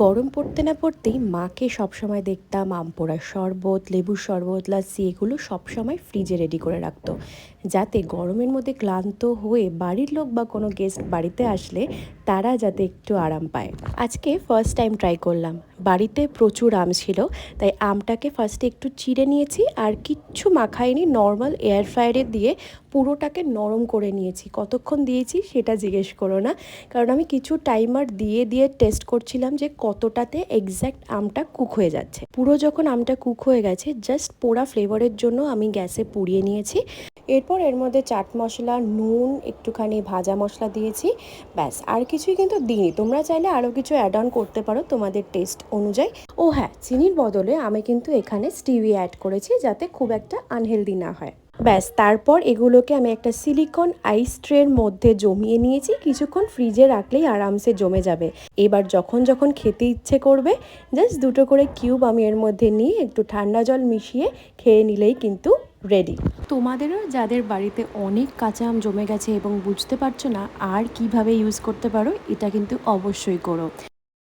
গরম পড়তে না পড়তেই মাকে সবসময় দেখতাম আম পোড়ার শরবত, লেবুর শরবত, লাস্সি এগুলো সবসময় ফ্রিজে রেডি করে রাখতো, যাতে গরমের মধ্যে ক্লান্ত হয়ে বাড়ির লোক বা কোনো গেস্ট বাড়িতে আসলে তারা যাতে একটু আরাম পায়। আজকে ফার্স্ট টাইম ট্রাই করলাম। বাড়িতে প্রচুর আম ছিল, তাই আমটাকে ফার্স্টে একটু চিড়ে নিয়েছি আর কিচ্ছু মাখাইনি, নর্মাল এয়ার ফ্রায়ারে দিয়ে পুরোটাকে নরম করে নিয়েছি। কতক্ষণ দিয়েছি সেটা জিজ্ঞেস করো না, কারণ আমি কিছু টাইমার দিয়ে দিয়ে টেস্ট করছিলাম যে কতটাতে এক্স্যাক্ট আমটা কুক হয়ে যাচ্ছে। পুরো যখন আমটা কুক হয়ে গেছে, জাস্ট পোড়া ফ্লেভারের জন্য আমি গ্যাসে পুড়িয়ে নিয়েছি। এরপর এর মধ্যে চাট মশলা, নুন, একটুখানি ভাজা মশলা দিয়েছি, ব্যাস। আর কিছুই কিন্তু দিইনি। তোমরা চাইলে আরও কিছু অ্যাড অন করতে পারো তোমাদের টেস্ট অনুযায়ী। ও হ্যাঁ, চিনির বদলে আমি কিন্তু এখানে স্টিভিয়া অ্যাড করেছি, যাতে খুব একটা আনহেলদি না হয়। ব্যাস, তারপর এগুলোকে আমি একটা সিলিকন আইস ট্রের মধ্যে জমিয়ে নিয়েছি। কিছুক্ষণ ফ্রিজে রাখলেই আরামসে জমে যাবে। এবার যখন যখন খেতে ইচ্ছে করবে, জাস্ট দুটো করে কিউব আমি এর মধ্যে নিয়ে একটু ঠান্ডা জল মিশিয়ে খেয়ে নিলেই কিন্তু রেডি। তোমাদেরও যাদের বাড়িতে অনেক কাঁচা আম জমে গেছে এবং বুঝতে পারছো না আর কিভাবে ইউজ করতে পারো, এটা কিন্তু অবশ্যই করো।